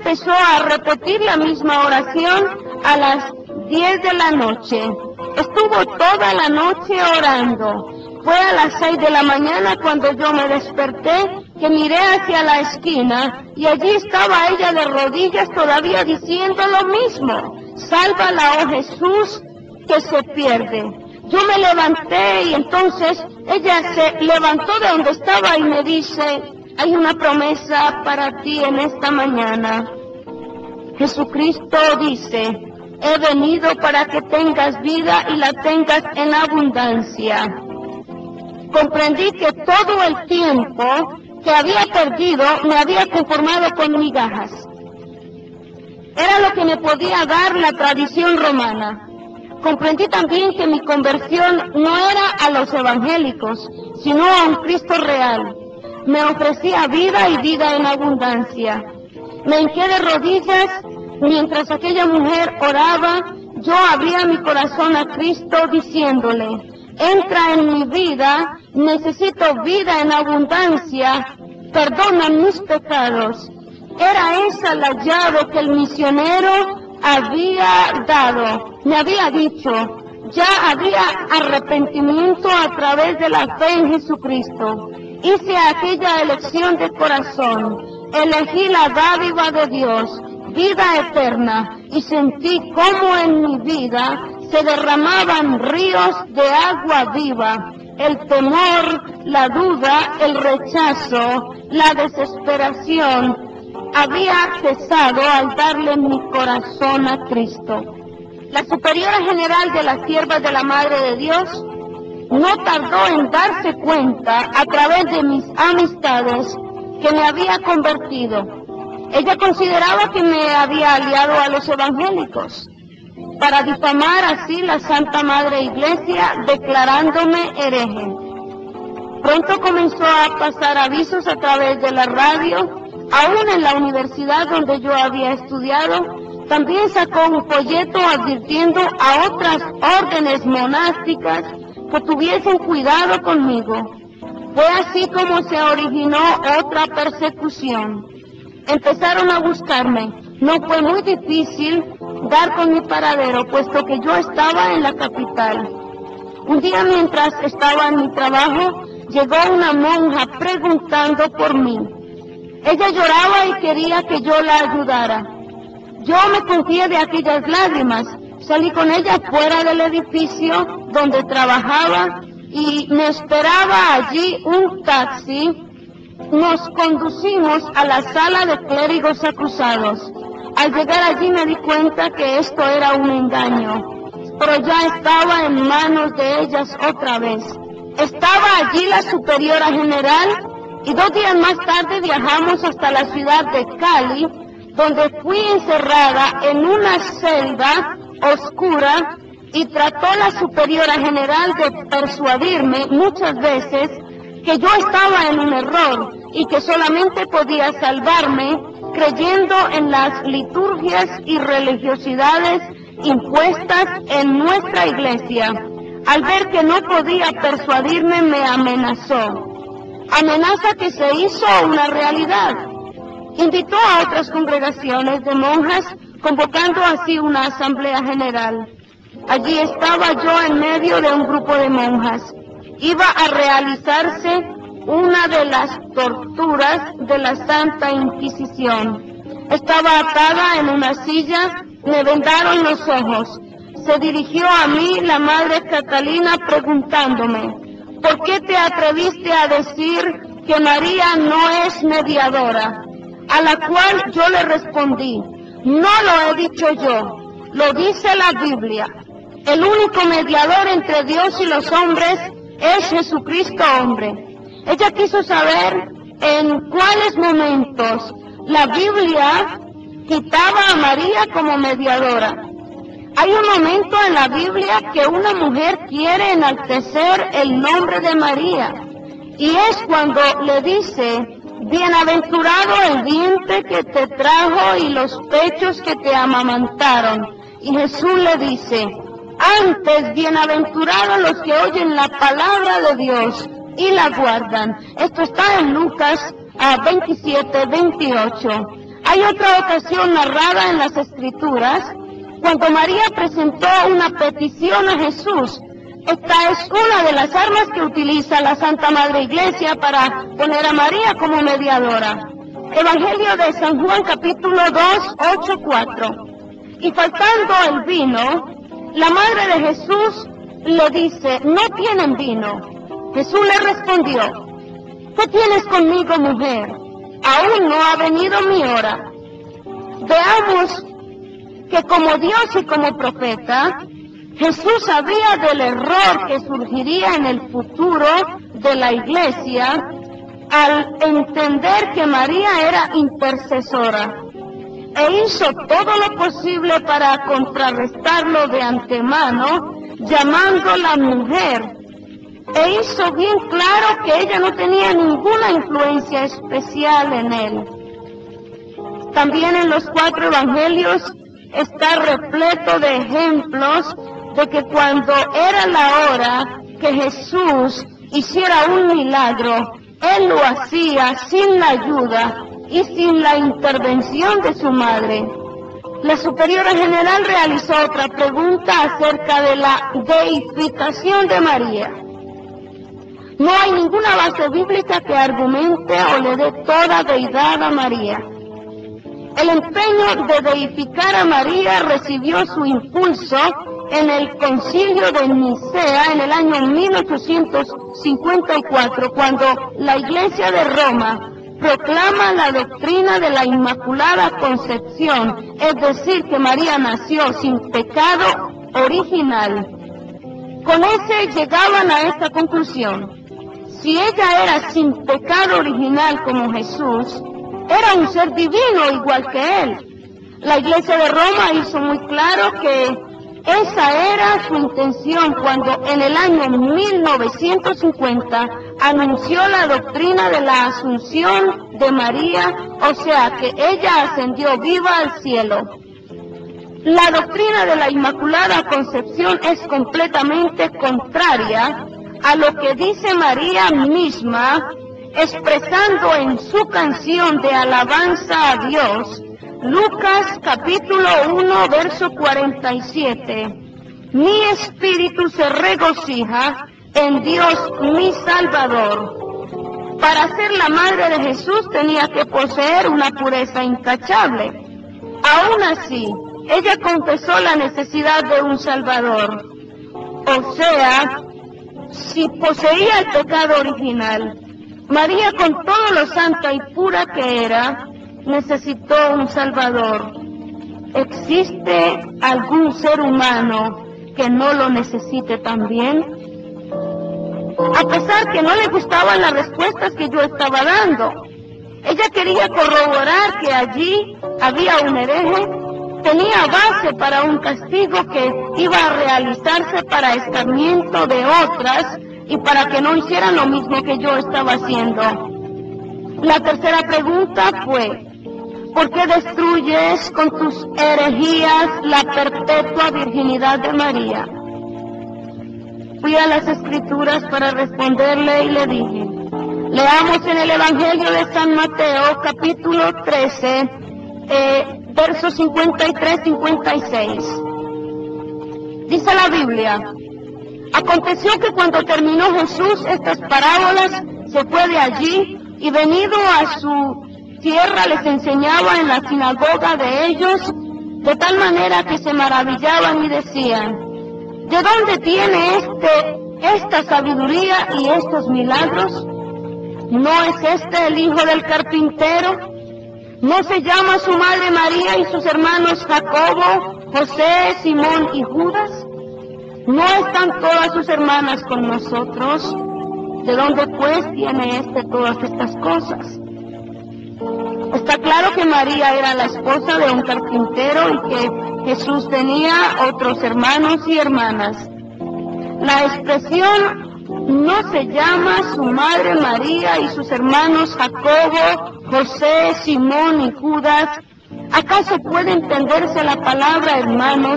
empezó a repetir la misma oración a las 10 de la noche. Estuvo toda la noche orando. Fue a las 6 de la mañana cuando yo me desperté, que miré hacia la esquina y allí estaba ella de rodillas todavía diciendo lo mismo. Sálvala, oh Jesús, que se pierde. Yo me levanté y entonces ella se levantó de donde estaba y me dice: hay una promesa para ti en esta mañana. Jesucristo dice: he venido para que tengas vida y la tengas en abundancia. Comprendí que todo el tiempo que había perdido me había conformado con migajas. Era lo que me podía dar la tradición romana. Comprendí también que mi conversión no era a los evangélicos, sino a un Cristo real. Me ofrecía vida y vida en abundancia. Me hinqué de rodillas mientras aquella mujer oraba. Yo abría mi corazón a Cristo diciéndole: entra en mi vida, necesito vida en abundancia, perdona mis pecados. Era esa la llave que el misionero había dado. Me había dicho: ya había arrepentimiento a través de la fe en Jesucristo. Hice aquella elección de corazón, elegí la dádiva de Dios, vida eterna, y sentí cómo en mi vida se derramaban ríos de agua viva. El temor, la duda, el rechazo, la desesperación había cesado al darle mi corazón a Cristo. La superiora general de las siervas de la Madre de Dios no tardó en darse cuenta a través de mis amistades que me había convertido. Ella consideraba que me había aliado a los evangélicos para difamar así la Santa Madre Iglesia, declarándome hereje. Pronto comenzó a pasar avisos a través de la radio, aún en la universidad donde yo había estudiado. También sacó un folleto advirtiendo a otras órdenes monásticas que tuviesen cuidado conmigo. Fue así como se originó otra persecución. Empezaron a buscarme. No fue muy difícil dar con mi paradero, puesto que yo estaba en la capital. Un día, mientras estaba en mi trabajo, llegó una monja preguntando por mí. Ella lloraba y quería que yo la ayudara. Yo me confié de aquellas lágrimas. Salí con ella fuera del edificio donde trabajaba y me esperaba allí un taxi. Nos conducimos a la sala de clérigos acusados. Al llegar allí me di cuenta que esto era un engaño, pero ya estaba en manos de ellas otra vez. Estaba allí la superiora general y 2 días más tarde viajamos hasta la ciudad de Cali, donde fui encerrada en una celda oscura y trató la superiora general de persuadirme muchas veces que yo estaba en un error y que solamente podía salvarme creyendo en las liturgias y religiosidades impuestas en nuestra iglesia. Al ver que no podía persuadirme, me amenazó. Amenaza que se hizo una realidad. Invitó a otras congregaciones de monjas, convocando así una asamblea general. Allí estaba yo en medio de un grupo de monjas. Iba a realizarse una de las torturas de la Santa Inquisición. Estaba atada en una silla, me vendaron los ojos. Se dirigió a mí la Madre Catalina preguntándome: ¿por qué te atreviste a decir que María no es mediadora? A la cual yo le respondí: no lo he dicho yo, lo dice la Biblia. El único mediador entre Dios y los hombres es Jesucristo hombre. Ella quiso saber en cuáles momentos la Biblia citaba a María como mediadora. Hay un momento en la Biblia que una mujer quiere enaltecer el nombre de María, y es cuando le dice: bienaventurado el vientre que te trajo y los pechos que te amamantaron. Y Jesús le dice: antes, bienaventurados los que oyen la palabra de Dios y la guardan. Esto está en Lucas 27:28. Hay otra ocasión narrada en las Escrituras cuando María presentó una petición a Jesús. Esta es una de las armas que utiliza la Santa Madre Iglesia para poner a María como mediadora. Evangelio de San Juan, capítulo 2, 8, 4. Y faltando el vino, la madre de Jesús le dice, no tienen vino. Jesús le respondió, ¿qué tienes conmigo, mujer? Aún no ha venido mi hora. Veamos que como Dios y como profeta, Jesús sabía del error que surgiría en el futuro de la iglesia al entender que María era intercesora, e hizo todo lo posible para contrarrestarlo de antemano, llamándola mujer, e hizo bien claro que ella no tenía ninguna influencia especial en él. También en los 4 evangelios está repleto de ejemplos de que cuando era la hora que Jesús hiciera un milagro, Él lo hacía sin la ayuda y sin la intervención de su madre. La superiora general realizó otra pregunta acerca de la deificación de María. No hay ninguna base bíblica que argumente o le dé toda deidad a María. El empeño de deificar a María recibió su impulso en el Concilio de Nicea en el año 1854, cuando la Iglesia de Roma proclama la doctrina de la Inmaculada Concepción, es decir, que María nació sin pecado original. Con ese llegaban a esta conclusión: si ella era sin pecado original como Jesús, era un ser divino igual que él. La Iglesia de Roma hizo muy claro que esa era su intención cuando en el año 1950 anunció la doctrina de la Asunción de María, o sea que ella ascendió viva al cielo. La doctrina de la Inmaculada Concepción es completamente contraria a lo que dice María misma, expresando en su canción de alabanza a Dios, Lucas capítulo 1, verso 47. Mi espíritu se regocija en Dios mi Salvador. Para ser la madre de Jesús tenía que poseer una pureza intachable. Aún así, ella confesó la necesidad de un Salvador. O sea, si poseía el pecado original, María, con todo lo santa y pura que era, necesitó un Salvador. ¿Existe algún ser humano que no lo necesite también? A pesar que no le gustaban las respuestas que yo estaba dando, ella quería corroborar que allí había un hereje, tenía base para un castigo que iba a realizarse para escarmiento de otras y para que no hicieran lo mismo que yo estaba haciendo. La tercera pregunta fue: ¿por qué destruyes con tus herejías la perpetua virginidad de María? Fui a las Escrituras para responderle y le dije, leamos en el Evangelio de San Mateo, capítulo 13, versos 53-56. Dice la Biblia: aconteció que cuando terminó Jesús estas parábolas, se fue de allí y venido a su tierra les enseñaba en la sinagoga de ellos, de tal manera que se maravillaban y decían: ¿de dónde tiene esta sabiduría y estos milagros? ¿No es este el hijo del carpintero? ¿No se llama su madre María y sus hermanos Jacobo, José, Simón y Judas? ¿No están todas sus hermanas con nosotros? ¿De dónde pues tiene todas estas cosas? Está claro que María era la esposa de un carpintero y que Jesús tenía otros hermanos y hermanas. La expresión ¿no se llama su madre María y sus hermanos Jacobo, José, Simón y Judas? ¿Acaso puede entenderse la palabra hermanos